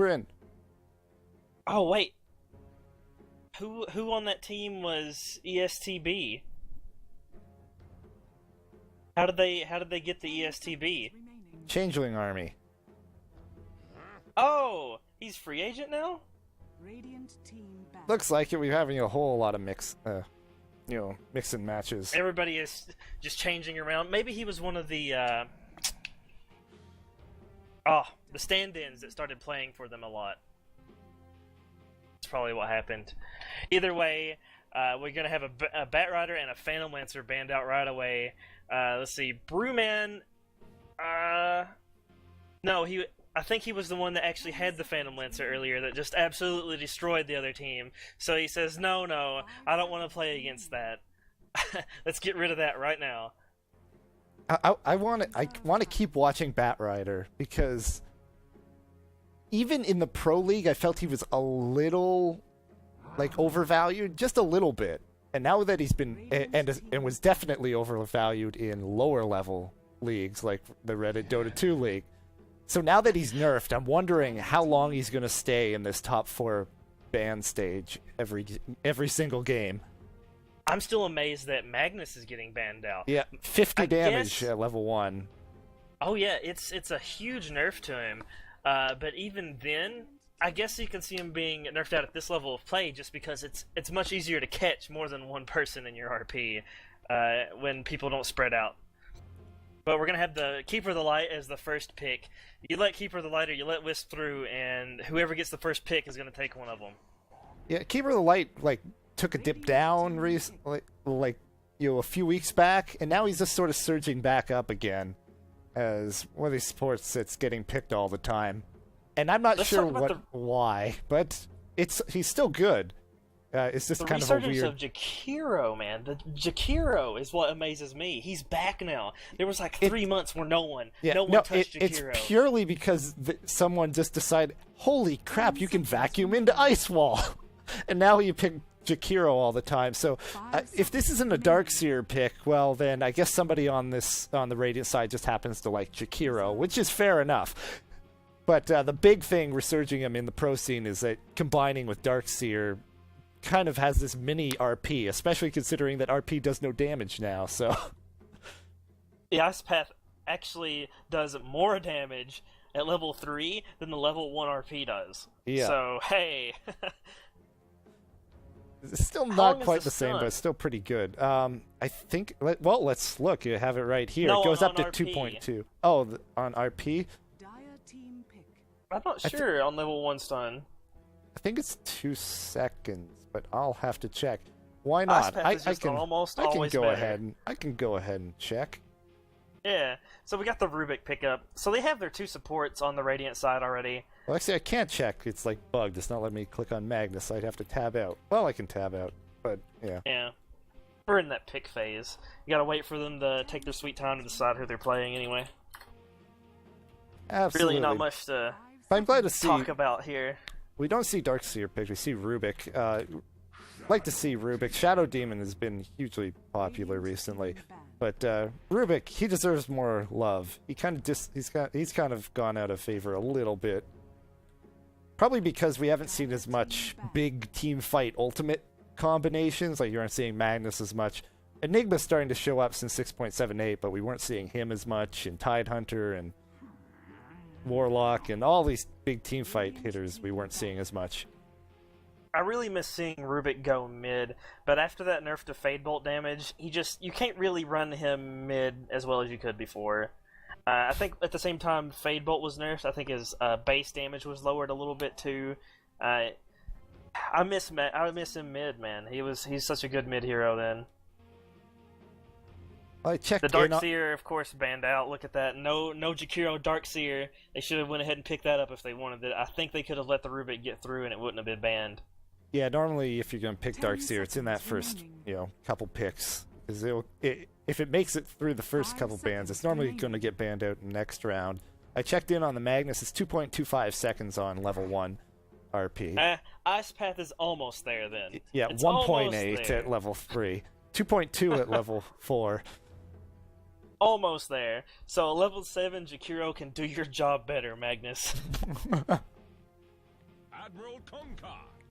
we're in. Oh wait, who on that team was ESTB? How did they get the ESTB? Changeling Army. Oh, he's free agent now? Looks like it. We're having a whole lot of mixing matches. Everybody is just changing around. Maybe he was one of the the stand-ins that started playing for them a lot. That's probably what happened. Either way, we're gonna have a Bat Rider and a Phantom Lancer banned out right away. Let's see, Brewman. No, I think he was the one that actually had the Phantom Lancer earlier that just absolutely destroyed the other team. So he says, no, I don't want to play against that. Let's get rid of that right now. I want to keep watching Bat Rider because even in the Pro League, I felt he was a little overvalued, just a little bit. And now that he's been and was definitely overvalued in lower level leagues like the Reddit Dota 2 league. So now that he's nerfed, I'm wondering how long he's going to stay in this top 4 ban stage every single game. I'm still amazed that Magnus is getting banned out. Yeah, 50 damage at level 1. Oh yeah, it's a huge nerf to him. But even then, I guess you can see him being nerfed out at this level of play just because it's much easier to catch more than one person in your RP when people don't spread out. But we're going to have the Keeper of the Light as the first pick. You let Keeper of the Light or you let Wisp through, and whoever gets the first pick is going to take one of them. Yeah, Keeper of the Light took a dip down recently, a few weeks back, and now he's just sort of surging back up again as one of these supports that's getting picked all the time. And I'm not sure why, but he's still good. It's just kind of a weird... The resurgence of Jakiro, man. The Jakiro is what amazes me. He's back now. There was 3 months where no one touched Jakiro. It's purely because someone just decided, holy crap, you can vacuum into Ice Wall. And now you pick Jakiro all the time. So if this isn't a Darkseer pick, well, then I guess somebody on the Radiant side just happens to like Jakiro, which is fair enough. But the big thing resurging him in the pro scene is that combining with Darkseer kind of has this mini RP, especially considering that RP does no damage now, so... The Ice Path actually does more damage at level 3 than the level 1 RP does. Yeah. So, hey... It's still not quite the same, but it's still pretty good. I think... Well, let's look. You have it right here. No, it goes up to RP. 2.2. Oh, on RP? I'm not sure on level 1 stun. I think it's 2 seconds, but I'll have to check. Why not? I can go ahead and check. Yeah. So we got the Rubik pickup. So they have their 2 supports on the Radiant side already. Well, actually, I can't check. It's bugged. It's not letting me click on Magnus. I'd have to tab out. Well, I can tab out, but yeah. Yeah. We're in that pick phase. You gotta wait for them to take their sweet time to decide who they're playing anyway. Absolutely. Really not much to I'm glad to talk about here. We don't see Darkseer picked. We see Rubik. Like to see Rubik. Shadow Demon has been hugely popular recently, but Rubik, he deserves more love. He's kind of gone out of favor a little bit. Probably because we haven't seen as much big team fight ultimate combinations. Like you aren't seeing Magnus as much. Enigma's starting to show up since 6.78, but we weren't seeing him as much. And Tidehunter and Warlock and all these big team fight hitters we weren't seeing as much. I really miss seeing Rubik go mid, but after that nerf to Fade Bolt damage, you can't really run him mid as well as you could before. I think at the same time Fade Bolt was nerfed, I think his base damage was lowered a little bit too. I miss him mid, man. He's such a good mid hero then. I checked the Darkseer, of course, banned out. Look at that. No Jakiro Darkseer. They should have went ahead and picked that up if they wanted it. I think they could have let the Rubik get through and it wouldn't have been banned. Yeah, normally if you're going to pick Darkseer, it's in that first, couple picks. Because if it makes it through the first couple bans, it's normally going to get banned out in the next round. I checked in on the Magnus. It's 2.25 seconds on level 1 RP. Ice Path is almost there then. Yeah, 1.8 at level 3. 2.2 at level 4. Almost there. So level 7 Jakiro can do your job better, Magnus.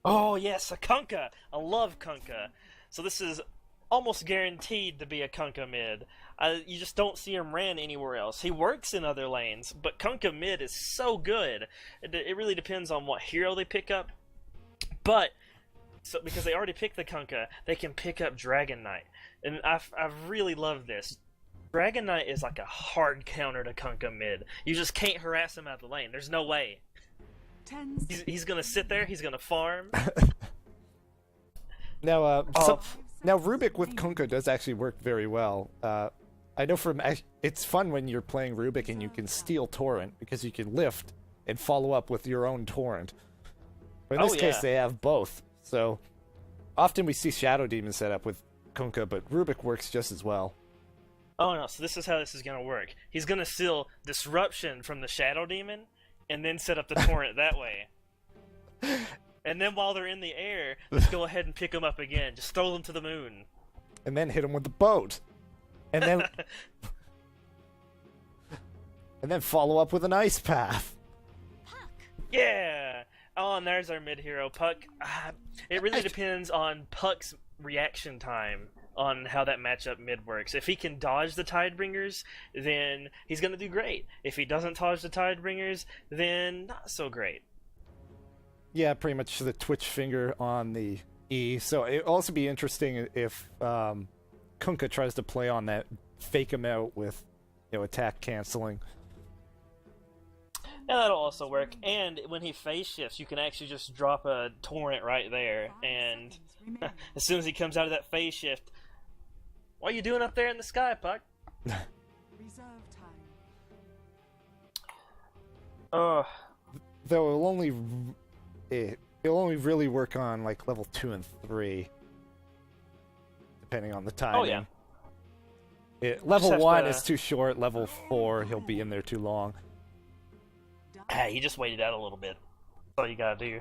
Oh yes, a Kunkka. I love Kunkka. So this is almost guaranteed to be a Kunkka mid. You just don't see him ran anywhere else. He works in other lanes, but Kunkka mid is so good. It really depends on what hero they pick up. But so because they already picked the Kunkka, they can pick up Dragon Knight, and I really love this. Dragon Knight is like a hard counter to Kunkka mid. You just can't harass him out of the lane. There's no way. He's gonna sit there. He's gonna farm. Now, now Rubik with Kunkka does actually work very well. I know it's fun when you're playing Rubik and you can steal Torrent because you can lift and follow up with your own Torrent. But in this case, they have both. So often we see Shadow Demon set up with Kunkka, but Rubik works just as well. Oh no! So this is how this is gonna work. He's gonna steal Disruption from the Shadow Demon, and then set up the Torrent that way. And then while they're in the air, just go ahead and pick them up again. Just throw them to the moon. And then hit them with the boat. And then and then follow up with an Ice Path. Yeah! Oh, and there's our mid-hero, Puck. It really depends on Puck's reaction time on how that matchup mid works. If he can dodge the Tidebringers, then he's going to do great. If he doesn't dodge the Tidebringers, then not so great. Yeah, pretty much the twitch finger on the E. So it'll also be interesting if Kunkka tries to play on that, fake him out with, attack canceling. Yeah, that'll also work. And when he phase shifts, you can actually just drop a Torrent right there. And as soon as he comes out of that phase shift, what are you doing up there in the sky, Puck? Oh. Though it'll only really work on like level 2 and 3, depending on the timing. Oh yeah. Level 1 is too short. Level 4, he'll be in there too long. Hey, he just waited out a little bit. That's all you gotta do.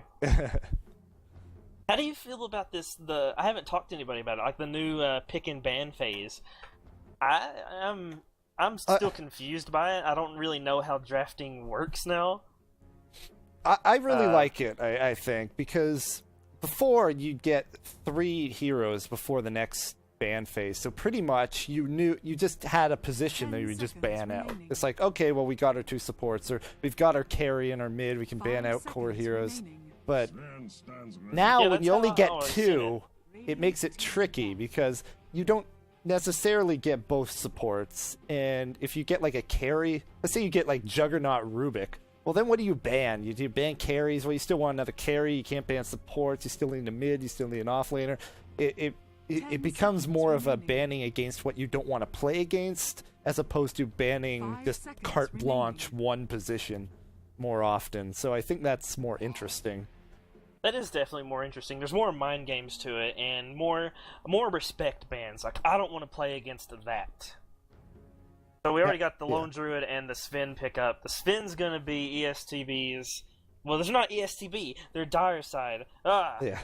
How do you feel about this? I haven't talked to anybody about it. Like the new pick and ban phase. I'm still confused by it. I don't really know how drafting works now. I really like it. I think because before you'd get 3 heroes before the next ban phase, so pretty much you just had a position that you would just ban out. It's like, okay, well, we got our 2 supports, or we've got our carry and our mid, we can ban out core heroes. But now when you only get 2, it makes it tricky because you don't necessarily get both supports. And if you get like a carry, let's say you get like Juggernaut Rubik, well, then what do you ban? You ban carries? Well, you still want another carry. You can't ban supports. You still need a mid. You still need an offlaner. It becomes more of a banning against what you don't want to play against, as opposed to banning just carte blanche one position more often. So I think that's more interesting. That is definitely more interesting. There's more mind games to it, and more respect bans. Like, I don't want to play against that. So we already got the Lone Druid and the Sven pickup. The Sven's gonna be ESTBs. Well, there's not ESTB. They're Dire Side. Yeah.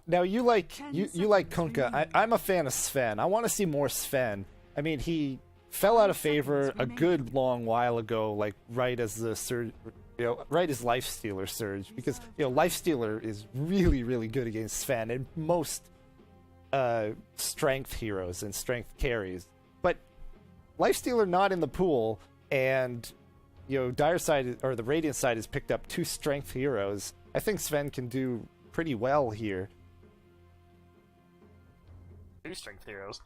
Now you like Kunkka. I'm a fan of Sven. I want to see more Sven. I mean, he fell out of favor a good long while ago, like right as the surge, right as Lifestealer surge, because Lifestealer is really, really good against Sven and most strength heroes and strength carries. But Lifestealer not in the pool, and Dire Side or the Radiant side has picked up 2 strength heroes. I think Sven can do pretty well here. 2 strength heroes.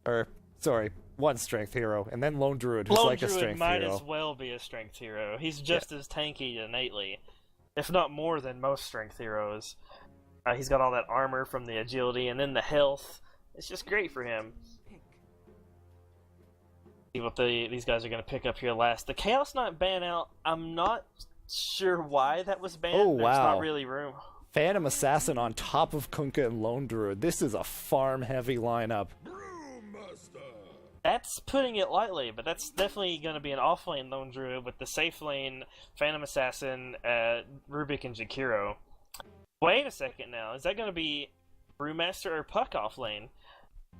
Or, sorry, 1 strength hero, and then Lone Druid, who's like a strength hero. Lone Druid might as well be a strength hero. He's just as tanky innately, if not more than most strength heroes. He's got all that armor from the agility, and then the health. It's just great for him. See what these guys are going to pick up here last. The Chaos Knight ban out, I'm not sure why that was banned. Oh, wow. There's not really room. Phantom Assassin on top of Kunkka and Lone Druid. This is a farm-heavy lineup. That's putting it lightly, but that's definitely going to be an off-lane Lone Druid with the safe lane Phantom Assassin, Rubik, and Jakiro. Wait a second now. Is that going to be Brewmaster or Puck off-lane?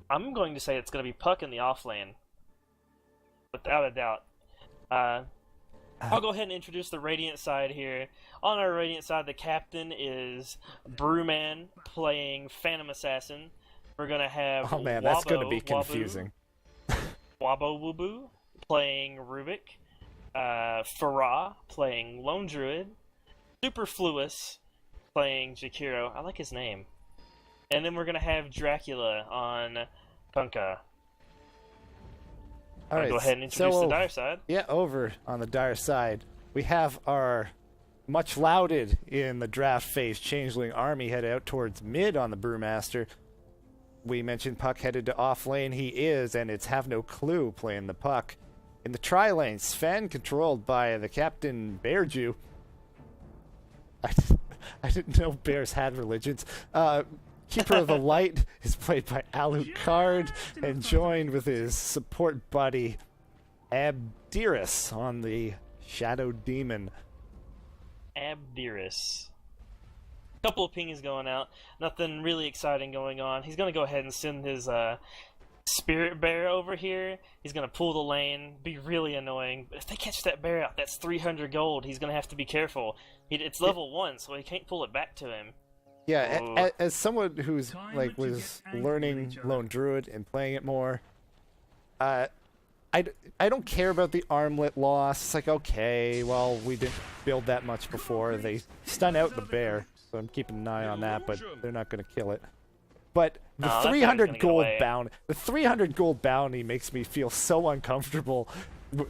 I'm going to say it's going to be Puck in the off-lane. Without a doubt. I'll go ahead and introduce the Radiant side here. On our Radiant side, the captain is Brewman playing Phantom Assassin. We're gonna have Oh man, that's gonna be confusing. Wabo Wubu playing Rubik. Farah playing Lone Druid. Superfluous playing Jakiro. I like his name. And then we're gonna have Dracula on Punka. All right, go ahead and introduce the dire side. Yeah, over on the dire side, we have our much lauded in the draft phase Changeling army headed out towards mid on the Brewmaster. We mentioned Puck headed to off lane. He is, and it's Have No Clue playing the Puck. In the tri lane, Sven controlled by the Captain Bearju. I didn't know bears had religions. Keeper of the Light is played by Alucard and joined with his support buddy Abdiris on the Shadow Demon. Abdiris. Couple of pings going out. Nothing really exciting going on. He's going to go ahead and send his Spirit Bear over here. He's going to pull the lane, be really annoying. But if they catch that bear out, that's 300 gold. He's going to have to be careful. It's level 1, so he can't pull it back to him. Yeah, as someone who's was learning Lone Druid and playing it more, I don't care about the armlet loss. It's like, okay, well, we didn't build that much before. They stun out the bear, so I'm keeping an eye on that, but they're not going to kill it. But the 300 gold bounty, the 300 gold bounty makes me feel so uncomfortable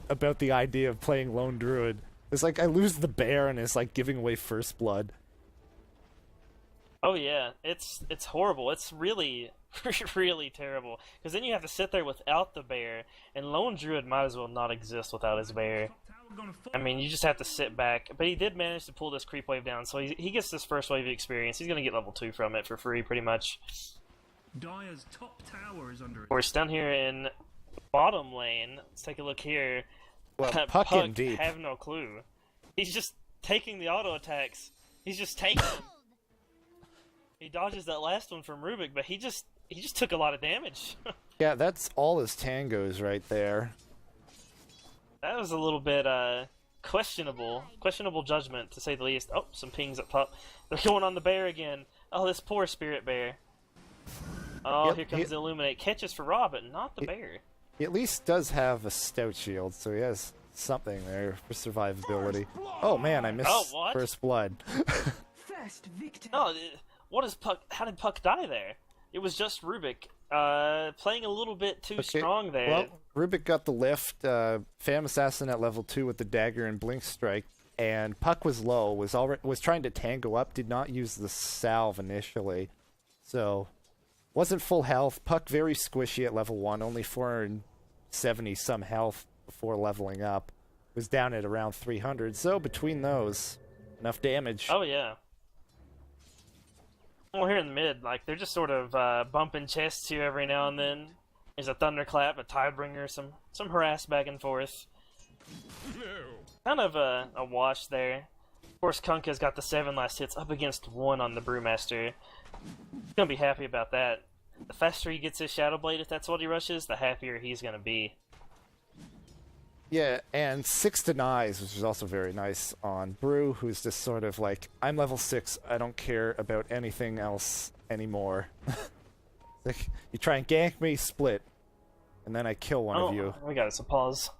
about the idea of playing Lone Druid. It's like I lose the bear and it's like giving away first blood. Oh yeah, it's horrible. It's really, really terrible. Because then you have to sit there without the bear, and Lone Druid might as well not exist without his bear. I mean, you just have to sit back. But he did manage to pull this creep wave down, so he gets this first wave of experience. He's going to get level 2 from it for free, pretty much. Dire's top tower is under. Of course, down here in bottom lane, let's take a look here. Well, Puck in deep. Have No Clue. He's just taking the auto attacks. He's just taking them. He dodges that last one from Rubik, but he just took a lot of damage. Yeah, that's all his tangos right there. That was a little bit questionable judgment to say the least. Oh, some pings up top. They're going on the bear again. Oh, this poor Spirit Bear. Oh, Yep, here comes the Illuminate. Catches for Rob, but not the bear. He at least does have a stout shield, so he has something there for survivability. Oh man, I missed first blood. First victim. No, what is Puck? How did Puck die there? It was just Rubik playing a little bit too strong there. Well, Rubik got the lift. Phantom Assassin at level 2 with the dagger and blink strike, and Puck was low. Was trying to tango up. Did not use the salve initially, so wasn't full health. Puck very squishy at level 1. Only 470 some health before leveling up. Was down at around 300. So between those, enough damage. Oh yeah. Well, here in the mid, like, they're just sort of bumping chests here every now and then. There's a thunderclap, a tidebringer, some harass back and forth. Kind of a wash there. Of course, Kunkka's got the 7 last hits up against 1 on the Brewmaster. He's gonna be happy about that. The faster he gets his Shadow Blade, if that's what he rushes, the happier he's gonna be. Yeah, and 6 denies, which is also very nice on Brew, who's just sort of like, I'm level 6, I don't care about anything else anymore. Like, you try and gank me, split, and then I kill one of you. We got us a pause.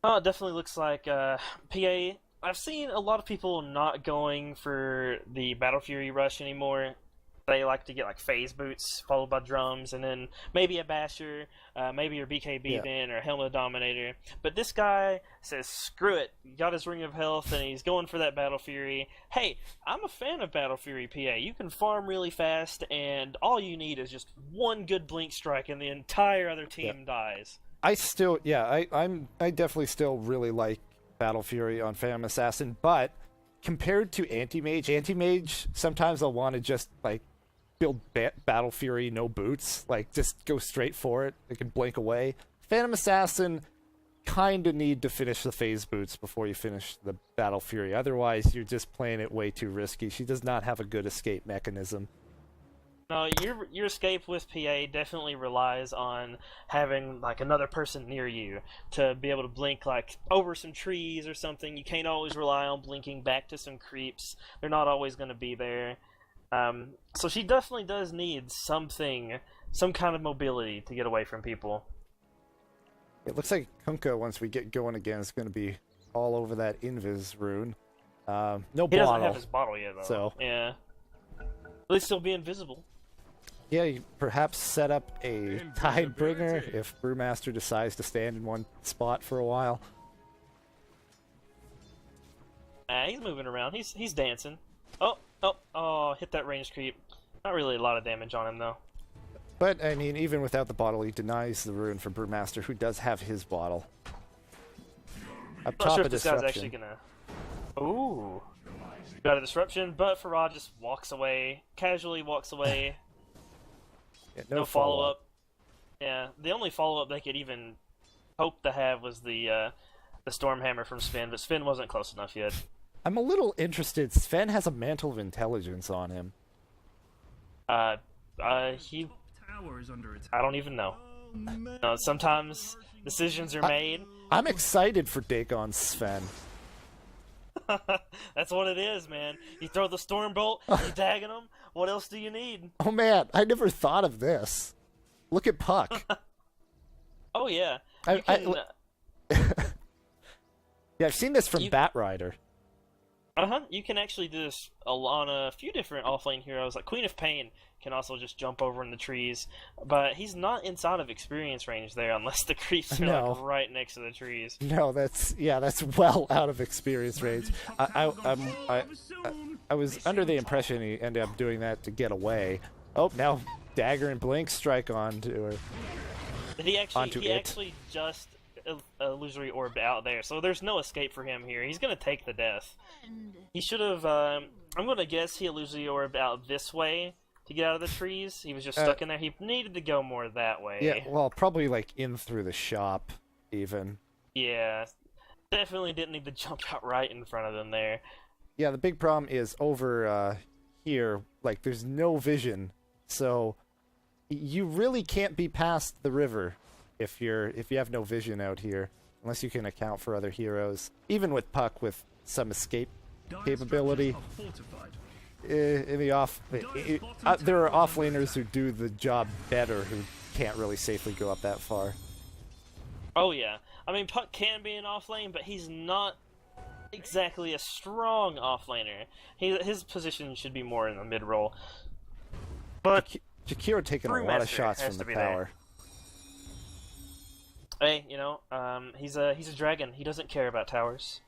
Oh, it definitely looks like PA. I've seen a lot of people not going for the Battle Fury rush anymore. They like to get like phase boots followed by drums, and then maybe a basher, maybe your BKB bin or Helmet Dominator. But this guy says, screw it. He got his Ring of Health, and he's going for that Battle Fury. Hey, I'm a fan of Battle Fury, PA. You can farm really fast, and all you need is just one good Blink Strike, and the entire other team dies. I definitely still really like Battle Fury on Phantom Assassin, but compared to Anti-Mage, sometimes I'll want to just, like, build Battle Fury, no boots. Like, just go straight for it. It can blink away. Phantom Assassin kind of need to finish the phase boots before you finish the Battle Fury. Otherwise, you're just playing it way too risky. She does not have a good escape mechanism. No, your escape with PA definitely relies on having like another person near you to be able to blink like over some trees or something. You can't always rely on blinking back to some creeps. They're not always going to be there. So she definitely does need something, some kind of mobility to get away from people. It looks like Kunkka, once we get going again, is going to be all over that Invis rune. No bottle. He doesn't have his bottle yet, though. So yeah, at least he'll be invisible. Yeah, you perhaps set up a Tidebringer if Brewmaster decides to stand in one spot for a while. He's moving around. He's dancing. Oh! Hit that range creep. Not really a lot of damage on him though. But I mean, even without the bottle, he denies the rune for Brewmaster, who does have his bottle. Up Not top sure of if this guy's disruption. actually gonna. Ooh, got a disruption, but Farad just walks away, casually walks away. Yeah, No follow-up. Yeah, the only follow-up they could even hope to have was the Stormhammer from Sven, but Sven wasn't close enough yet. I'm a little interested. Sven has a Mantle of Intelligence on him. He... Tower is under attack. I don't even know. No, sometimes decisions are made. I'm excited for Dagon Sven. That's what it is, man. You throw the Stormbolt, you dagging them. What else do you need? Oh man, I never thought of this. Look at Puck. Oh yeah. I- You can, Yeah, I've seen this from Batrider. You can actually do this on a few different offlane heroes. Like Queen of Pain can also just jump over in the trees, but he's not inside of experience range there unless the creeps are like right next to the trees. No, that's well out of experience range. I was under the impression he ended up doing that to get away. Oh, now Dagger and Blink strike onto her. He actually just illusory orb out there, so there's no escape for him here. He's gonna take the death. He should have. I'm gonna guess he illusory orbed out this way to get out of the trees. He was just stuck in there. He needed to go more that way. Yeah, well, probably like in through the shop, even. Yeah, definitely didn't need to jump out right in front of them there. Yeah, the big problem is over here. Like, there's no vision, so you really can't be past the river if you have no vision out here, unless you can account for other heroes. Even with Puck with some escape capability, in the there are offlaners who do the job better who can't really safely go up that far. Oh yeah, I mean Puck can be an offlane, but he's not exactly a strong offlaner. His position should be more in the mid roll. But Jakiro taking a lot of shots from the tower. Hey, he's a dragon. He doesn't care about towers.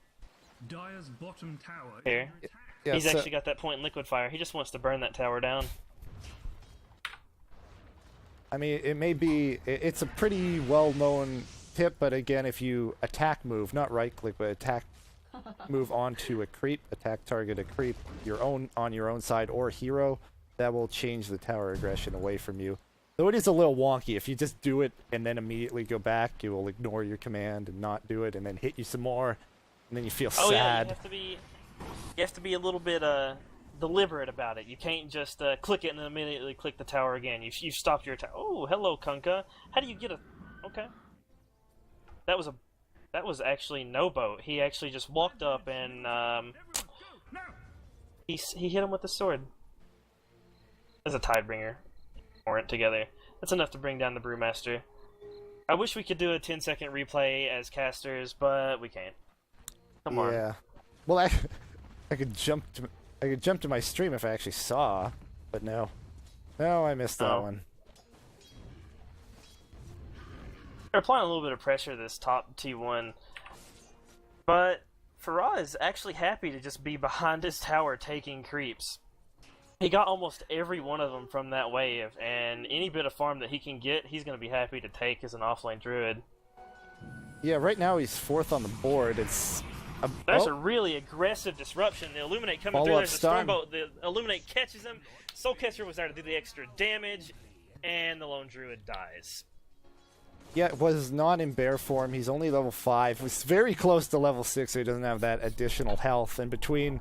Dire's bottom tower. Here. Yeah, He's actually got that point in liquid fire. He just wants to burn that tower down. I mean, it may be... It's a pretty well-known tip, but again, if you attack move, not right-click, but attack move onto a creep, attack target a creep, on your own side or hero, that will change the tower aggression away from you. Though it is a little wonky. If you just do it and then immediately go back, it will ignore your command and not do it, and then hit you some more, and then you feel sad. Yeah, you have to be a little bit deliberate about it. You can't just click it and then immediately click the tower again. You've stopped your attack. Oh, hello, Kunkka. How do you get a... Okay. That was actually no boat. He actually just walked up and he hit him with the sword. As a Tidebringer. Torrent together. That's enough to bring down the Brewmaster. I wish we could do a 10-second replay as casters, but we can't. Come on. Yeah. Well, I could jump to my stream if I actually saw, but no. No, I missed that one. They're applying a little bit of pressure to this top T1, but Farah is actually happy to just be behind his tower taking creeps. He got almost every one of them from that wave, and any bit of farm that he can get, he's going to be happy to take as an offlane druid. Yeah, right now he's 4th on the board. It's That's a really aggressive disruption. The Illuminate coming through, there's a Stormbolt. The Illuminate catches him. Soulcatcher was there to do the extra damage, and the Lone Druid dies. Yeah, it was not in bear form. He's only level 5. He's very close to level 6, so he doesn't have that additional health. And between,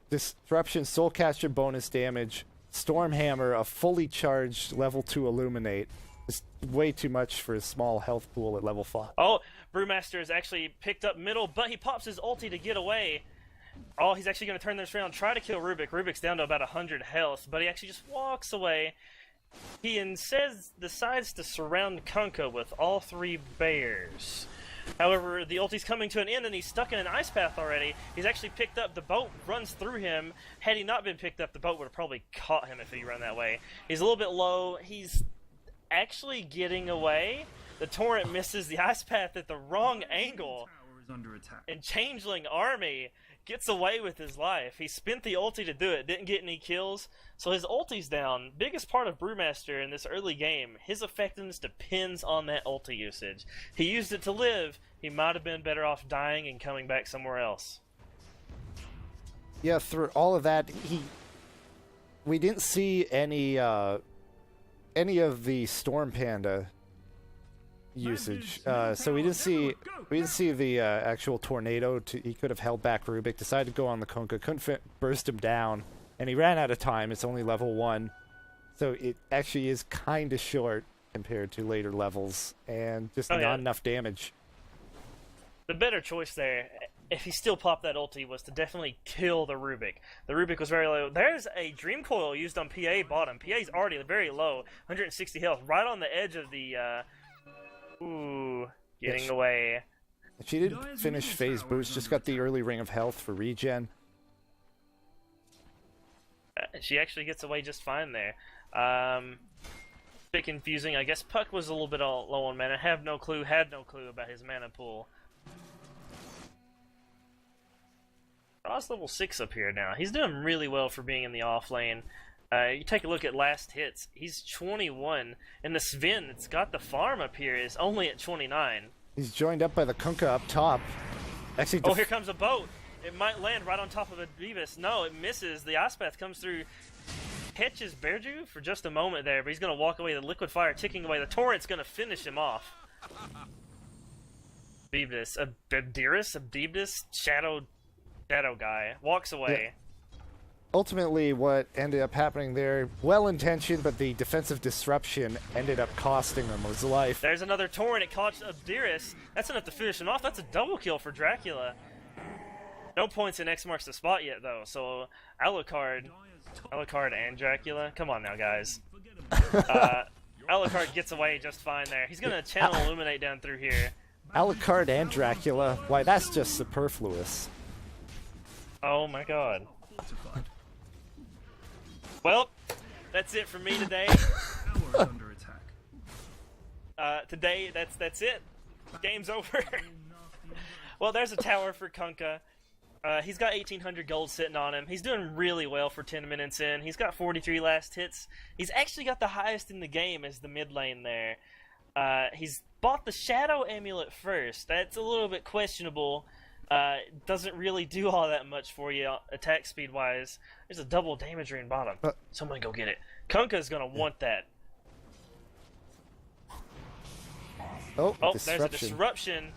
disruption, Soulcatcher bonus damage, Stormhammer, a fully charged level 2 Illuminate. It's way too much for a small health pool at level 5. Oh, Brewmaster has actually picked up middle, but he pops his ulti to get away. Oh, he's actually going to turn this around, try to kill Rubik. Rubik's down to about 100 health, but he actually just walks away. He decides to surround Kunkka with all 3 bears. However, the ulti's coming to an end, and he's stuck in an ice path already. He's actually picked up. The boat runs through him. Had he not been picked up, the boat would have probably caught him if he ran that way. He's a little bit low. He's actually getting away. The torrent misses the ice path at the wrong angle. Tower is under attack. And Changeling Army gets away with his life. He spent the ulti to do it, didn't get any kills, so his ulti's down. Biggest part of Brewmaster in this early game, his effectiveness depends on that ulti usage. He used it to live. He might have been better off dying and coming back somewhere else. Yeah, through all of that, we didn't see any of the Storm Panda usage. So we didn't see the actual tornado. He could have held back Rubik. Decided to go on the Kunkka. Couldn't burst him down, and he ran out of time. It's only level 1, so it actually is kind of short compared to later levels, and just not enough damage. The better choice there, if he still popped that ulti, was to definitely kill the Rubik. The Rubik was very low. There's a Dream Coil used on PA bottom. PA's already very low, 160 health, right on the edge of the. Ooh, getting away. She didn't finish phase boost, just got the early ring of health for regen. She actually gets away just fine there. Bit confusing. I guess Puck was a little bit low on mana. Had no clue about his mana pool. Ross level 6 up here now. He's doing really well for being in the off lane. You take a look at last hits. He's 21, and the Sven that's got the farm up here is only at 29. He's joined up by the Kunkka up top. Actually, here comes a boat. It might land right on top of a Beavis. No, it misses. The Ice Path comes through, catches Bearju for just a moment there, but he's going to walk away. The Liquid Fire ticking away. The Torrent's going to finish him off. Beavis, Abdibdis, Shadow guy, walks away. Yeah. Ultimately, what ended up happening there, well-intentioned, but the defensive disruption ended up costing him his life. There's another Torrent. It caught Abdiris. That's enough to finish him off. That's a double kill for Dracula. No points in X marks the spot yet, though, so Alucard and Dracula. Come on now, guys. Alucard gets away just fine there. He's going to channel Illuminate down through here. Alucard and Dracula? Why, that's just superfluous. Oh my god. Well, that's it for me today. Tower is under attack. Today, that's it. Game's over. Well, there's a tower for Kunkka. He's got 1,800 gold sitting on him. He's doing really well for 10 minutes in. He's got 43 last hits. He's actually got the highest in the game as the mid lane there. He's bought the Shadow Amulet first. That's a little bit questionable. Doesn't really do all that much for you attack speed wise. There's a double damage rune bottom. Someone go get it. Kunkka's gonna want that. There's a disruption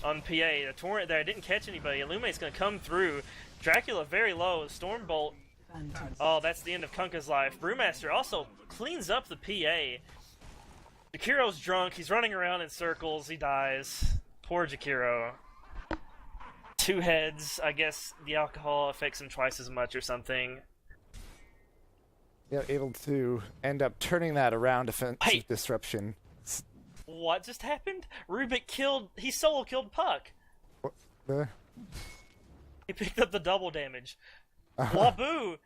on PA. The Torrent there didn't catch anybody. Illuminate's gonna come through. Dracula very low. Stormbolt. Oh, that's the end of Kunkka's life. Brewmaster also cleans up the PA. Jakiro's drunk. He's running around in circles. He dies. Poor Jakiro. 2 heads. I guess the alcohol affects him twice as much or something. Yeah, able to end up turning that around. Defensive disruption. What just happened? Rubik he solo killed Puck. He picked up the double damage. Waboo!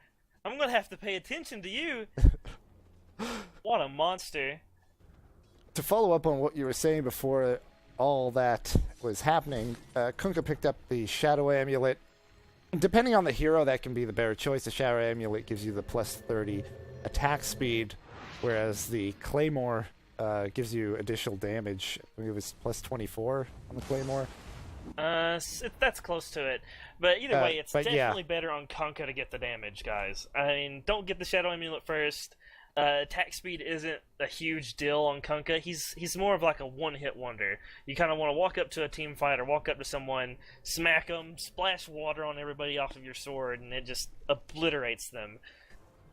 I'm gonna have to pay attention to you. What a monster. To follow up on what you were saying before all that was happening, Kunkka picked up the Shadow Amulet. Depending on the hero, that can be the better choice. The Shadow Amulet gives you the plus 30 attack speed, whereas the Claymore gives you additional damage. I think it was plus 24 on the Claymore. That's close to it. But either way, it's definitely better on Kunkka to get the damage, guys. I mean, don't get the Shadow Amulet first. Attack speed isn't a huge deal on Kunkka. He's more of like a one-hit wonder. You kind of want to walk up to a team fight or walk up to someone, smack them, splash water on everybody off of your sword, and it just obliterates them.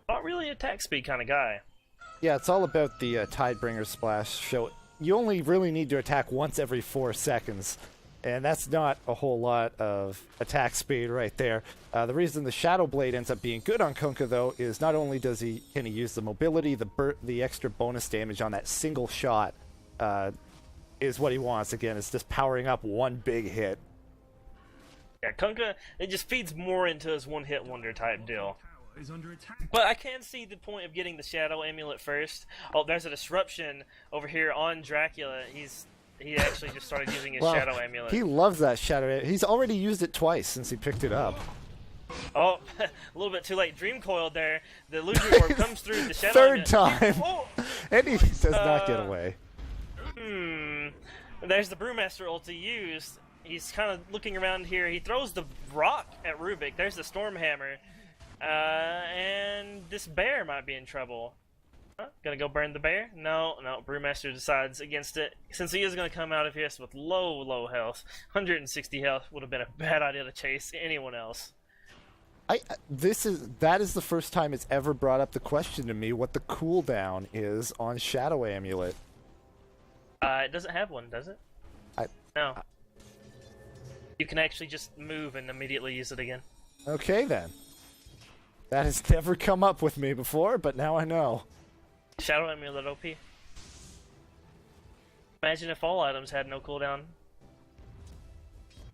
Not really a attack speed kind of guy. Yeah, it's all about the Tidebringer splash. So you only really need to attack once every 4 seconds, and that's not a whole lot of attack speed right there. The reason the Shadow Blade ends up being good on Kunkka, though, is not only can he use the mobility, the extra bonus damage on that single shot is what he wants. Again, it's just powering up one big hit. Yeah, Kunkka, it just feeds more into his one-hit wonder type deal. Is under attack. But I can see the point of getting the Shadow Amulet first. Oh, there's a disruption over here on Dracula. He actually just started using his Shadow Amulet. He loves that Shadow. He's already used it twice since he picked it up. Oh, a little bit too late. Dream coiled there. The illusory orb comes through the Shadow Third Amulet. time, Oh! and he does not get away. There's the Brewmaster ulti used. He's kind of looking around here. He throws the rock at Rubik. There's the Stormhammer. And this bear might be in trouble. Huh? Gonna go burn the bear? No. Brewmaster decides against it. Since he is gonna come out of here with low health, 160 health would have been a bad idea to chase anyone else. That is the first time it's ever brought up the question to me what the cooldown is on Shadow Amulet. It doesn't have one, does it? No. You can actually just move and immediately use it again. Okay then. That has never come up with me before, but now I know. Shadow Amulet OP. Imagine if all items had no cooldown.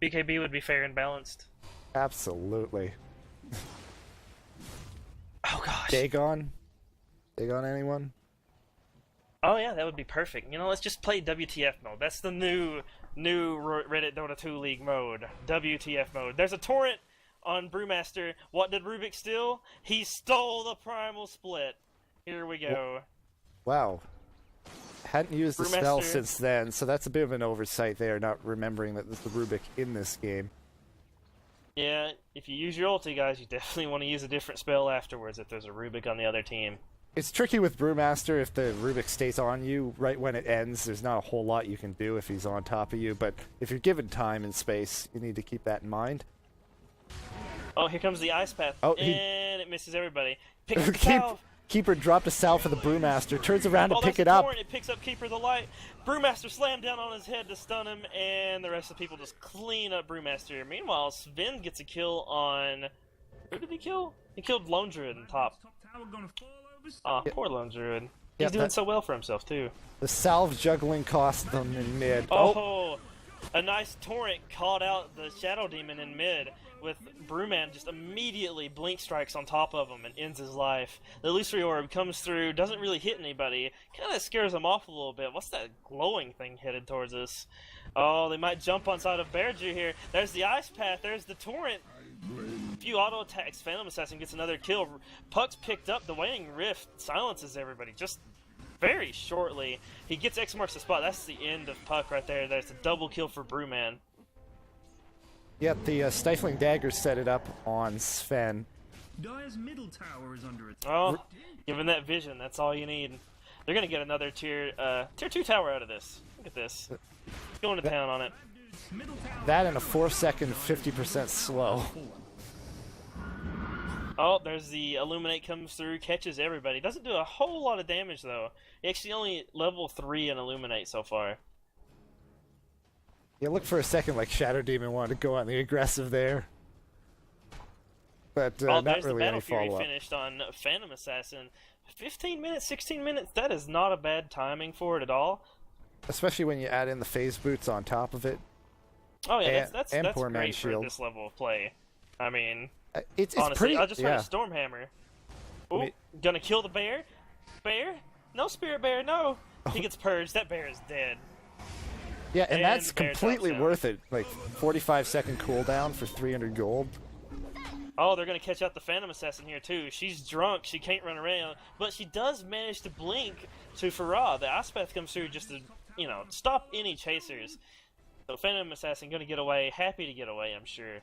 BKB would be fair and balanced. Absolutely. Oh gosh. Dagon? Dagon anyone? Oh yeah, that would be perfect. You know, let's just play WTF mode. That's the new Reddit Dota 2 League mode. WTF mode. There's a torrent on Brewmaster. What did Rubik steal? He stole the Primal Split. Here we go. Wow. Hadn't used the Brewmaster. spell since then, so that's a bit of an oversight there, not remembering that there's the Rubik in this game. Yeah, if you use your ulti, guys, you definitely want to use a different spell afterwards if there's a Rubik on the other team. It's tricky with Brewmaster. If the Rubik stays on you right when it ends, there's not a whole lot you can do if he's on top of you, but if you're given time and space, you need to keep that in mind. Oh, here comes the Ice Path, and it misses everybody. Picks the salve. Keeper dropped a salve for the Brewmaster, turns around to pick it that's up. the torrent. It picks up Keeper the Light. Brewmaster slammed down on his head to stun him, and the rest of the people just clean up Brewmaster. Meanwhile, Sven gets a kill on... Who did he kill? He killed Lone Druid on top. Oh, poor Lone Druid. He's doing so well for himself, too. The salve juggling cost them in mid. Oh, a nice torrent caught out the Shadow Demon in mid, with Brewman just immediately blink strikes on top of him and ends his life. The Illusory Orb comes through, doesn't really hit anybody, kind of scares him off a little bit. What's that glowing thing headed towards us? Oh, they might jump on side of Bearju here. There's the Ice Path, there's the torrent. A few auto attacks, Phantom Assassin gets another kill. Puck's picked up, the Waning Rift silences everybody just very shortly. He gets X marks the spot. That's the end of Puck right there. There's a double kill for Brewman. Yep, the Stifling Dagger set it up on Sven. Dire's middle tower is under attack. Oh, given that vision, that's all you need. They're gonna get another tier 2 tower out of this. Look at this. Going to town on it. That and a 4-second 50% slow. Oh, there's the Illuminate comes through, catches everybody. Doesn't do a whole lot of damage though. He actually only level 3 in Illuminate so far. Yeah, look for a second like Shadow Demon wanted to go on the aggressive there. But not there's really the any Battle Fury follow-up. finished on Phantom Assassin. 15 minutes, 16 minutes, that is not a bad timing for it at all. Especially when you add in the phase boots on top of it. Oh yeah, that's Poor Man's great for Shield. this level of play. I mean, It's honestly, pretty... I just heard yeah. a Stormhammer. Ooh, gonna kill the bear? Bear? No, Spirit Bear, no! He gets purged, that bear is dead. Yeah, and that's the bear completely drops down. worth it. Like, 45-second cooldown for 300 gold. Oh, they're gonna catch out the Phantom Assassin here too. She's drunk, she can't run around, but she does manage to blink to Farah. The Ice Path comes through just to, you know, stop any chasers. So Phantom Assassin gonna get away, happy to get away, I'm sure.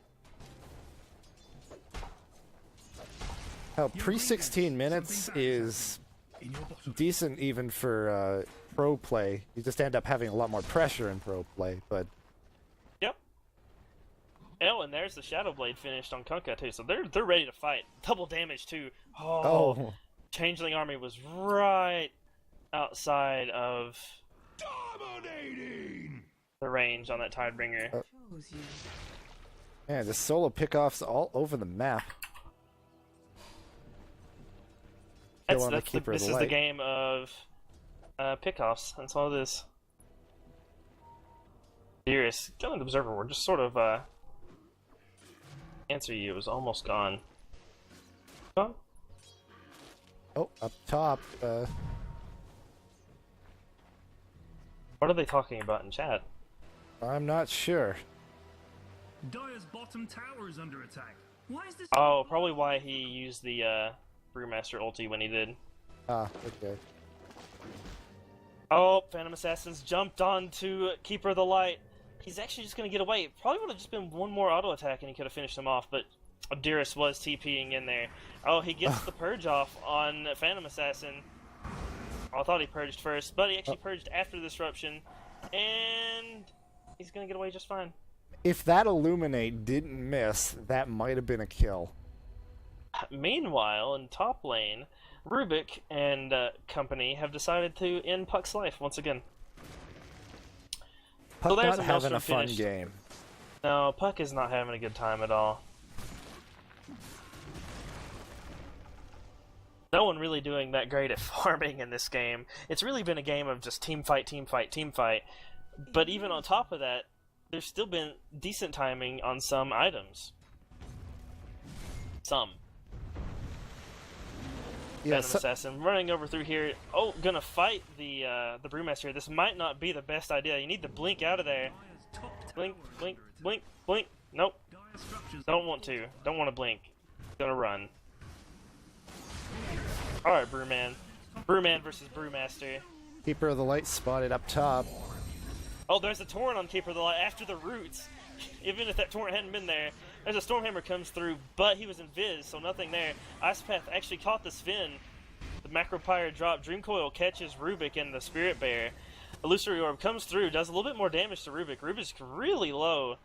Hell, pre-16 minutes is decent even for pro play. You just end up having a lot more pressure in pro play, but... Yep. Oh, and there's the Shadow Blade finished on Kunkka too. So they're ready to fight. Double damage too. Oh. Changeling army was right outside of Dominating! the range on that Tidebringer. Man, the solo pickoffs all over the map. This Keeper of is the the Light. game of pickoffs. That's all it is. Dearest, killing the Observer Ward just sort of answer you. It was almost gone. Gone? Oh, up top. What are they talking about in chat? I'm not sure. Dire's bottom tower is under attack. Why is this? Oh, probably why he used the Brewmaster ulti when he did. Ah, okay. Oh, Phantom Assassins jumped onto Keeper of the Light. He's actually just going to get away. Probably would have just been one more auto attack and he could have finished him off, but Dearest was TPing in there. Oh, he gets the purge off on Phantom Assassin. I thought he purged first, but he actually purged after the disruption, and he's going to get away just fine. If that Illuminate didn't miss, that might have been a kill. Meanwhile, in top lane, Rubik and company have decided to end Puck's life once again. Puck there's not a having Maelstrom a fun finished. game. No, Puck is not having a good time at all. No one really doing that great at farming in this game. It's really been a game of just team fight, team fight, team fight. But even on top of that, there's still been decent timing on some items. Some. Yeah, Phantom Assassin running over through here. Oh, gonna fight the Brewmaster. This might not be the best idea. You need to blink out of there. Dire's top tower Blink, is blink, under attack. blink, blink. Nope. Dire structures Don't want to. Don't want to blink. Gonna run. Alright, Brewman. Brewman versus Brewmaster. Keeper of the Light spotted up top. Oh, there's a torrent on Keeper of the Light after the roots. Even if that torrent hadn't been there, there's a Stormhammer comes through, but he was invis, so nothing there. Ice Path actually caught the Sven. The Macropyre drop. Dream Coil catches Rubik and the Spirit Bear. Illusory Orb comes through, does a little bit more damage to Rubik. Rubik's really low.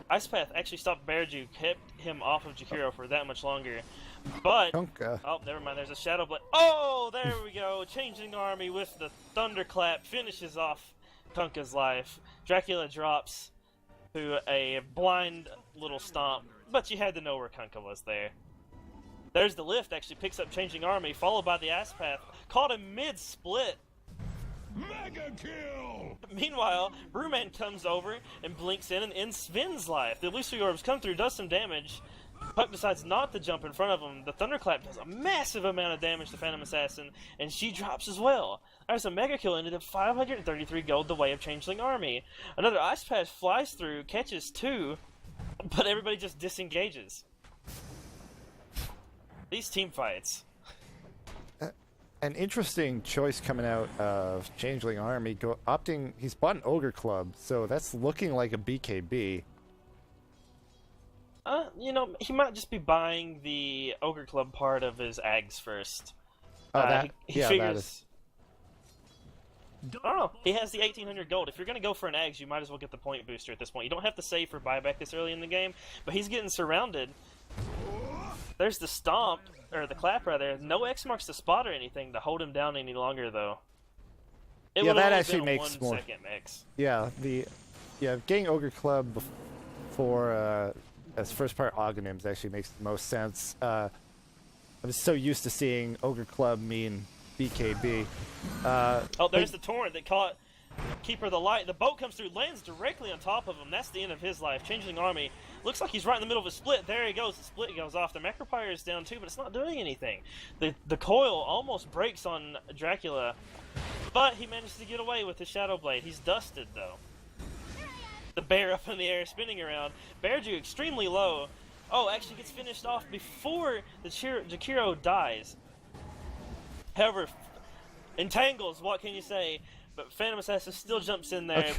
Ice Path actually stopped Bearju, kept him off of Jakiro for that much longer. But Kunkka. oh, never mind. There's a Shadow Blade. Oh, there we go. Changing Army with the Thunderclap finishes off Kunkka's life. Dracula drops to a blind little stomp, but you had to know where Kunkka was there. There's the lift. Actually picks up Changing Army, followed by the Ice Path. Caught him mid-split. mega kill. Meanwhile, Brewman comes over and blinks in and ends Sven's life. The Illusory Orbs come through, does some damage. Puck decides not to jump in front of him. The Thunderclap does a massive amount of damage to Phantom Assassin, and she drops as well. There's a mega kill, ended up 533 gold the way of Changeling Army. Another Ice Path flies through, catches two, but everybody just disengages. These team fights. An interesting choice coming out of Changeling Army. He's bought an Ogre Club, so that's looking like a BKB. You know, he might just be buying the Ogre Club part of his Ags first. Oh, He that figures... is. I don't know. He has the 1,800 gold. If you're going to go for an Ags, you might as well get the point booster at this point. You don't have to save for buyback this early in the game, but he's getting surrounded. There's the Stomp, or the Clap rather. No X marks to spot or anything to hold him down any longer, though. It Yeah, would've that only actually been a makes 1 more- second mix. Yeah, getting Ogre Club for as first part Oghanims actually makes the most sense. I'm just so used to seeing Ogre Club mean BKB. Oh, there's the Torrent that caught Keeper of the Light. The boat comes through, lands directly on top of him. That's the end of his life. Changeling Army. Looks like he's right in the middle of a split. There he goes. The split goes off. The Macropyre is down too, but it's not doing anything. The coil almost breaks on Dracula, but he manages to get away with the Shadow Blade. He's dusted, though. The bear up in the air, spinning around. Bearju extremely low. Oh, actually gets finished off before the Jakiro dies. However, entangles, what can you say? But Phantom Assassin still jumps in there. Okay.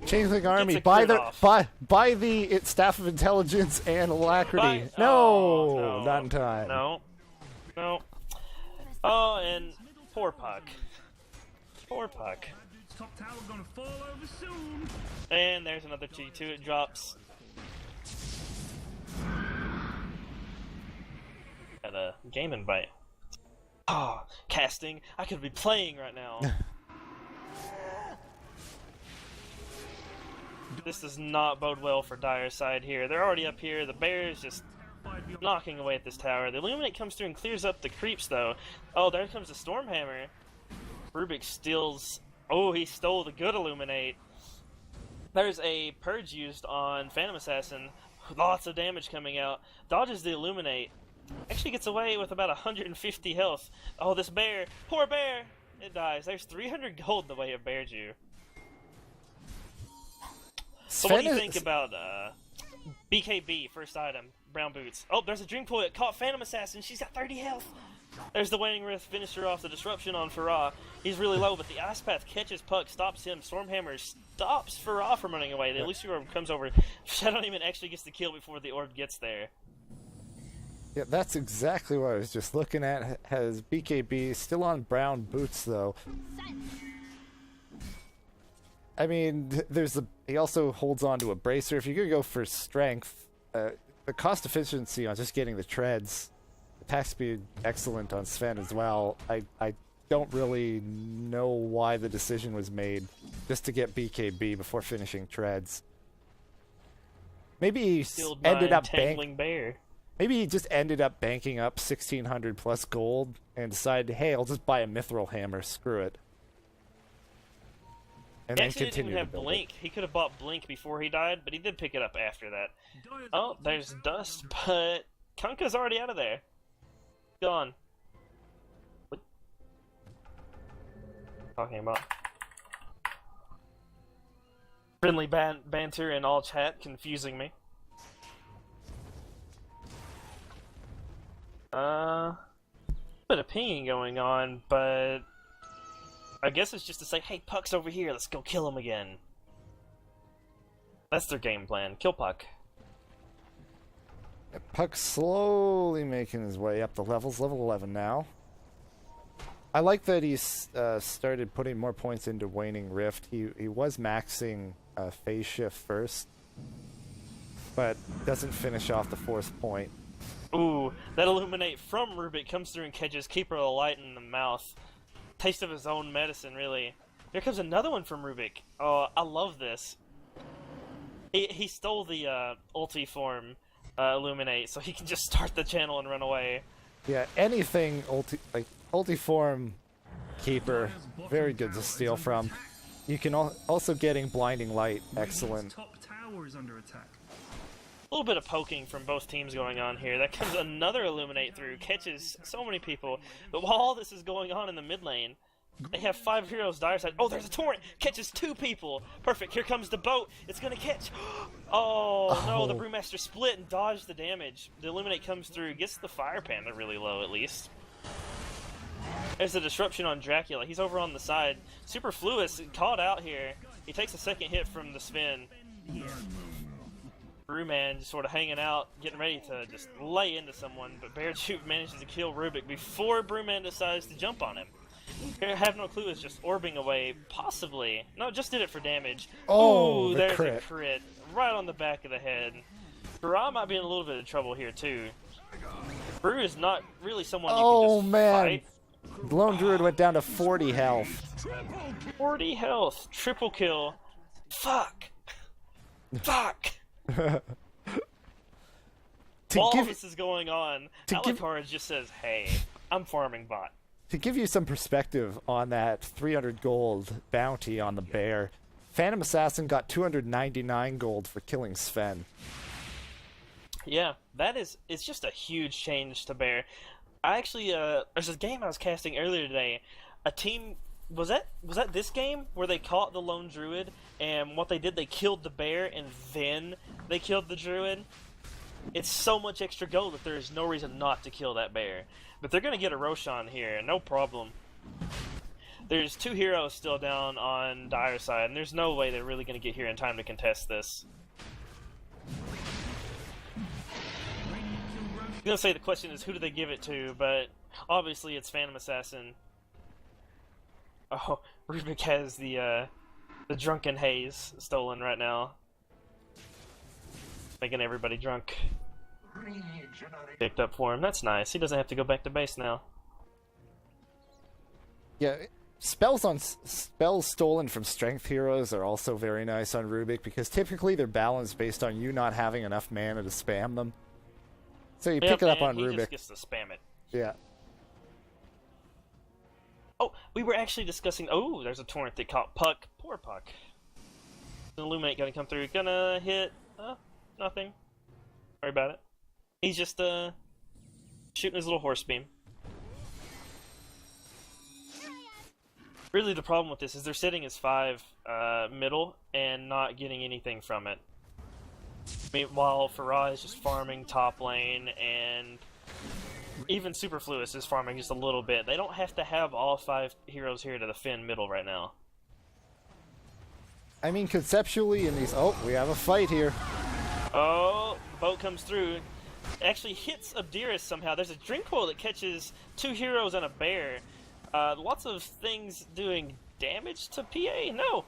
Changeling Army, a buy crit off. the Staff of Intelligence and Alacrity. No, not in time. No. Oh, and poor Puck. Poor Puck. Top tower gonna fall over soon. And there's another G2. It drops. game invite. Oh, casting. I could be playing right now. This does not bode well for Dire's side here. They're already up here. The bear's just knocking away at this tower. The Illuminate comes through and clears up the creeps, though. Oh, there comes the Stormhammer. Rubik steals... Oh, he stole the good Illuminate. There's a Purge used on Phantom Assassin. Lots of damage coming out. Dodges the Illuminate. Actually gets away with about 150 health. Oh, this bear. Poor bear! It dies. There's 300 gold the way it bared you. So what do you think about BKB, first item, brown boots? Oh, there's a Dream Coil. It caught Phantom Assassin. She's got 30 health. There's the Waning Rift finisher off the disruption on Farah. He's really low, but the Ice Path catches Puck, stops him. Stormhammer stops Farah from running away. The Elusive Orb comes over. Shadow Demon actually gets the kill before the orb gets there. Yeah, that's exactly what I was just looking at. Has BKB still on brown boots, though. I mean, he also holds on to a bracer. If you're going to go for strength, the cost efficiency on just getting the treads, attack speed, excellent on Sven as well. I don't really know why the decision was made just to get BKB before finishing treads. Maybe he ended up bear. Maybe he just ended up banking up 1,600 plus gold and decided, hey, I'll just buy a Mithril Hammer. Screw it. And then actually continue didn't even to have Blink. He could have bought Blink before he died, but he did pick it up after that. Oh, there's Dust, but Kunkka's already out of there. Gone. What? Talking about friendly banter in all chat, confusing me. Bit of pinging going on, but I guess it's just to say, hey, Puck's over here, let's go kill him again. That's their game plan. Kill Puck. Puck's slowly making his way up the levels. Level 11 now. I like that he's started putting more points into Waning Rift. He was maxing Phase Shift first, but doesn't finish off the 4th point. Ooh, that Illuminate from Rubik comes through and catches Keeper of the Light in the mouth. Taste of his own medicine, really. Here comes another one from Rubik. Oh, I love this. He stole the ulti form Illuminate, so he can just start the channel and run away. Yeah, anything ulti form Keeper, very good to steal from. You can also getting Blinding Light, excellent. Top tower is under attack. A little bit of poking from both teams going on here. That comes another Illuminate through, catches so many people. But while all this is going on in the mid lane, they have 5 heroes dire side. Oh, there's a torrent! Catches 2 people! Perfect, here comes the boat! It's gonna catch! Oh, no, the Brewmaster split and dodged the damage. The Illuminate comes through, gets the Fire Panda really low at least. There's a disruption on Dracula. He's over on the side. Superfluous caught out here. He takes a second hit from the Sven. Brewman just sort of hanging out, getting ready to just lay into someone, but Beartooth manages to kill Rubik before Brewman decides to jump on him. I have no clue, it's just orbing away, possibly. No, just did it for damage. Oh, ooh, there's crit. a crit. Right on the back of the head. Farah might be in a little bit of trouble here, too. Brew is not really someone you can just fight. The Lone Druid went down to 40 health. 40 health. Triple kill. Fuck. Fuck. While all this is going on, Alucard just says, hey, I'm farming bot. To give you some perspective on that 300 gold bounty on the bear, Phantom Assassin got 299 gold for killing Sven. Yeah, it's just a huge change to bear. I actually, there's a game I was casting earlier today. A team, was that this game where they caught the lone druid, and what they did, they killed the bear, and then they killed the druid? It's so much extra gold that there is no reason not to kill that bear. But they're going to get a Roshan here, no problem. There's 2 heroes still down on Dire's side, and there's no way they're really going to get here in time to contest this. I'm going to say the question is who do they give it to, but obviously it's Phantom Assassin. Oh, Rubik has the Drunken Haze stolen right now. Making everybody drunk. Picked up for him. That's nice. He doesn't have to go back to base now. Yeah, spells stolen from strength heroes are also very nice on Rubik because typically they're balanced based on you not having enough mana to spam them. So you pick it up on he Rubik. Just gets to spam it. Yeah. Oh, we were actually discussing. Oh, there's a torrent that caught Puck. Poor Puck. The Illuminate gonna come through. Gonna hit. Nothing. Sorry about it. He's just shooting his little horse beam. Really, the problem with this is they're sitting as 5 middle and not getting anything from it. Meanwhile, Farah is just farming top lane, and even Superfluous is farming just a little bit. They don't have to have all 5 heroes here to defend middle right now. I mean, conceptually, in these... Oh, we have a fight here. Oh, the boat comes through. Actually hits Abdiris somehow. There's a Drink Coil that catches 2 heroes and a bear. Lots of things doing damage to PA? No.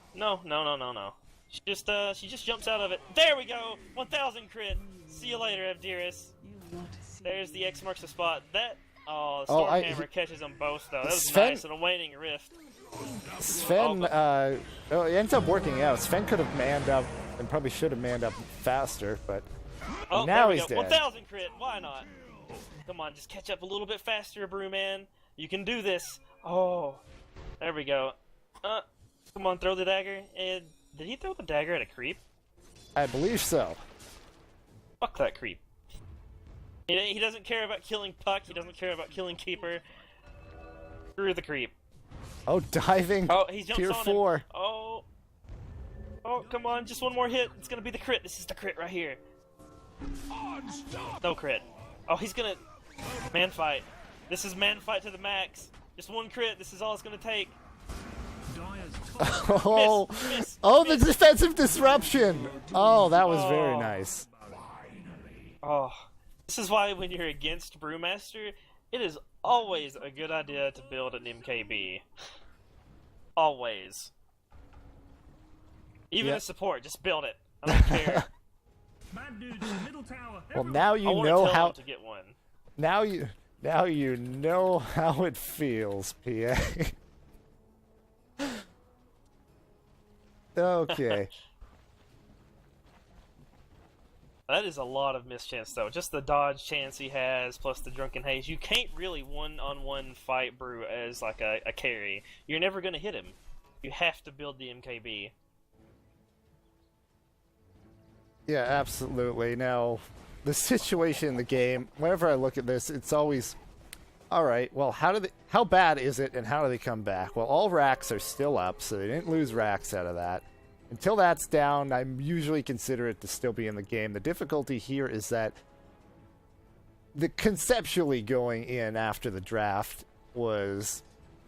She just jumps out of it. There we go! 1000 crit! See you later, Abdiris. There's the X marks the spot. Stormhammer catches them both, though. That was nice, and a waning rift. Sven, it ends up working out. Sven could have manned up, and probably should have manned up faster, but now he's dead. 1000 crit, why not? Come on, just catch up a little bit faster, Brewman. You can do this. Oh, there we go. Come on, throw the dagger. And did he throw the dagger at a creep? I believe so. Fuck that creep. He doesn't care about killing Puck. He doesn't care about killing Keeper. Screw the creep. Oh, diving. Oh, he jumps Tier on 4. him. Oh, come on, just one more hit. It's gonna be the crit. This is the crit right here. No crit. Oh, he's gonna man fight. This is man fight to the max. Just one crit. This is all it's gonna take. Oh, miss, the defensive disruption. Oh, that was very nice. Oh, this is why when you're against Brewmaster, it is always a good idea to build an MKB. Always. Even a support, just build it. I don't care. Well, now you I know tell how them to get one. Now you know how it feels, PA. Okay. That is a lot of mischance, though. Just the dodge chance he has, plus the Drunken Haze. You can't really one-on-one fight Brew as like a carry. You're never going to hit him. You have to build the MKB. Yeah, absolutely. Now, the situation in the game, whenever I look at this, it's always, all right, well, how bad is it, and how do they come back? Well, all racks are still up, so they didn't lose racks out of that. Until that's down, I usually consider it to still be in the game. The difficulty here is that conceptually going in after the draft was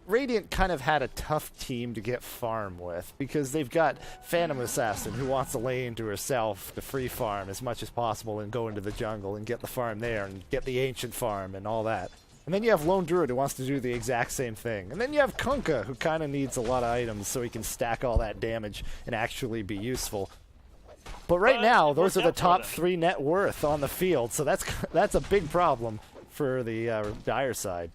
Radiant kind of had a tough team to get farm with because they've got Phantom Assassin who wants to lay into herself to free farm as much as possible and go into the jungle and get the farm there and get the ancient farm and all that. And then you have Lone Druid who wants to do the exact same thing. And then you have Kunkka who kind of needs a lot of items so he can stack all that damage and actually be useful. But right now, those are the top 3 net worth on the field, so that's a big problem for the Dire side.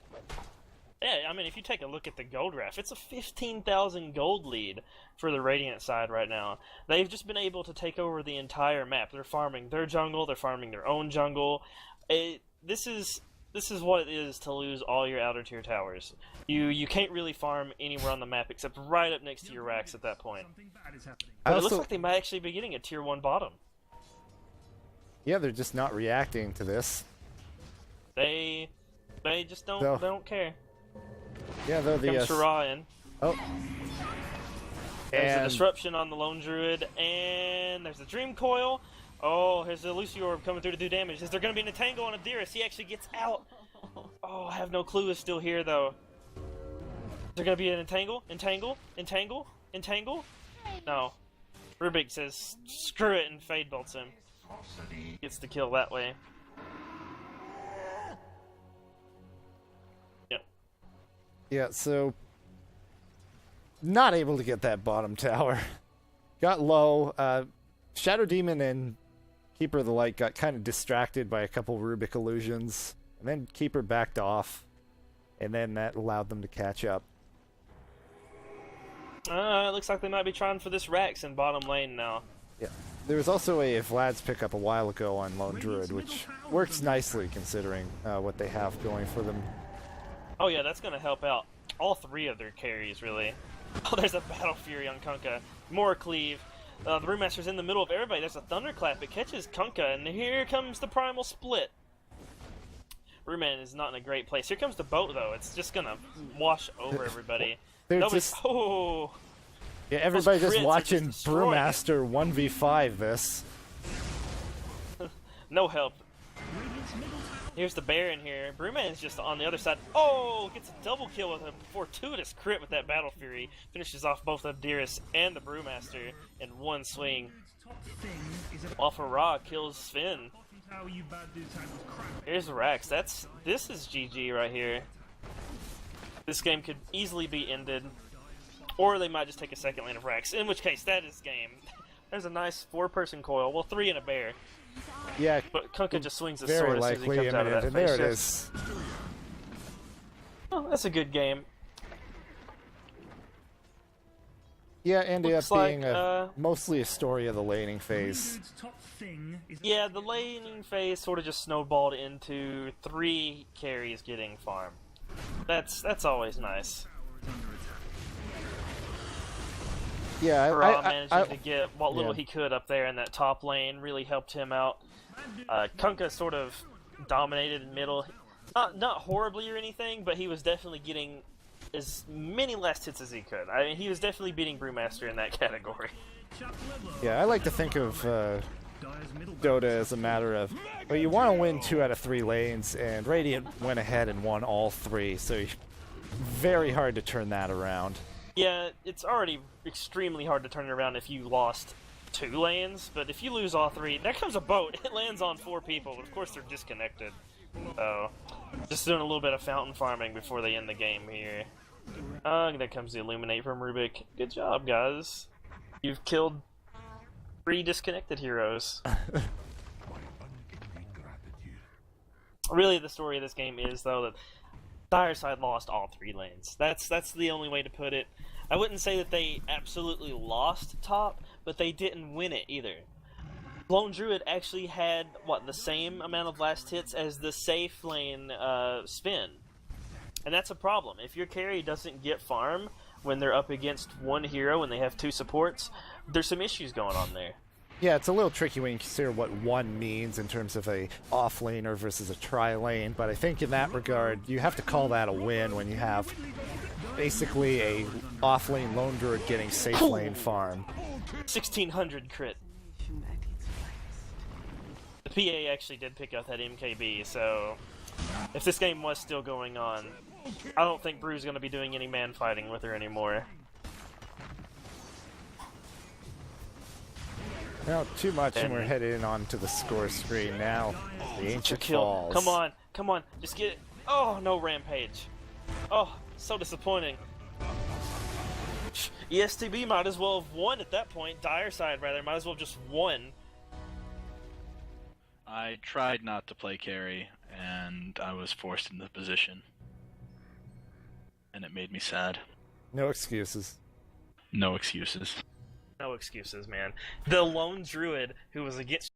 Yeah, I mean, if you take a look at the gold graph, it's a 15,000 gold lead for the Radiant side right now. They've just been able to take over the entire map. They're farming their jungle, they're farming their own jungle. This is what it is to lose all your outer tier towers. You can't really farm anywhere on the map except right up next to your racks at that point. But it looks like they might actually be getting a tier 1 bottom. Yeah, they're just not reacting to this. They just don't care. Yeah, though the Comes Farah in. Oh. There's a disruption on the Lone Druid, and there's a Dream Coil. Oh, here's the Lucy Orb coming through to do damage. Is there going to be an Entangle on Abdiris? He actually gets out. Oh, I have no clue. Is still here, though. Is there going to be an Entangle? Entangle? Entangle? Entangle? No. Rubik says, screw it, and Fade bolts him. Gets the kill that way. Yep. Yeah, so not able to get that bottom tower. Got low. Shadow Demon and Keeper of the Light got kind of distracted by a couple Rubik illusions, and then Keeper backed off, and then that allowed them to catch up. It looks like they might be trying for this Rex in bottom lane now. Yeah. There was also a Vlad's pickup a while ago on Lone Druid, which works nicely considering what they have going for them. Oh yeah, that's going to help out all three of their carries, really. Oh, there's a Battle Fury on Kunkka. More cleave. The Brewmaster's in the middle of everybody. There's a Thunderclap. It catches Kunkka, and here comes the Primal Split. Brewman is not in a great place. Here comes the boat, though. It's just going to wash over everybody. Oh! Yeah, everybody just watching just destroying Brewmaster 1v5 this. No help. Here's the Baron here. Brewman's just on the other side. Oh! Gets a double kill with a fortuitous crit with that Battle Fury. Finishes off both the Dearest and the Brewmaster in one swing. While Farah kills Sven. Here's Rax. This is GG right here. This game could easily be ended. Or they might just take a second lane of Rex, in which case that is game. There's a nice 4-person coil, well 3 and a bear. Yeah, but Kunkka just swings his very sword as soon as he likely comes out of that and there face it chest. is. Oh, that's a good game. Yeah, ended up Looks being like, mostly a story of the laning phase. Yeah, the laning phase sort of just snowballed into 3 carries getting farm. That's always nice. Yeah, managing to get what little he could up there in that top lane really helped him out. Kunkka sort of dominated in middle. Not horribly or anything, but he was definitely getting as many last hits as he could. I mean, he was definitely beating Brewmaster in that category. Yeah, I like to think of Dota as a matter of, well, you want to win 2 out of 3 lanes, and Radiant went ahead and won all 3, so very hard to turn that around. Yeah, it's already extremely hard to turn it around if you lost 2 lanes, but if you lose all 3, there comes a boat. It lands on 4 people, but of course they're disconnected. So, just doing a little bit of fountain farming before they end the game here. There comes the Illuminate from Rubik. Good job, guys. You've killed 3 disconnected heroes. Really, the story of this game is, though, that Dire side lost all 3 lanes. That's the only way to put it. I wouldn't say that they absolutely lost top, but they didn't win it either. Lone Druid actually had, the same amount of last hits as the safe lane Spin. And that's a problem. If your carry doesn't get farm when they're up against one hero and they have 2 supports, there's some issues going on there. Yeah, it's a little tricky when you consider what 1 means in terms of a off-laner versus a tri-lane, but I think in that regard, you have to call that a win when you have basically a off-lane Lone Druid getting safe lane farm. 1600 crit. The PA actually did pick up that MKB, so if this game was still going on, I don't think Brew's going to be doing any man fighting with her anymore. No, too much, and we're heading on to the score screen now. The Ancient Falls. Come on, just get it. Oh, no Rampage. Oh, so disappointing. ESTB might as well have won at that point. Dire side, rather, might as well have just won. I tried not to play carry, and I was forced into the position. And it made me sad. No excuses. No excuses. No excuses, man. The lone druid who was against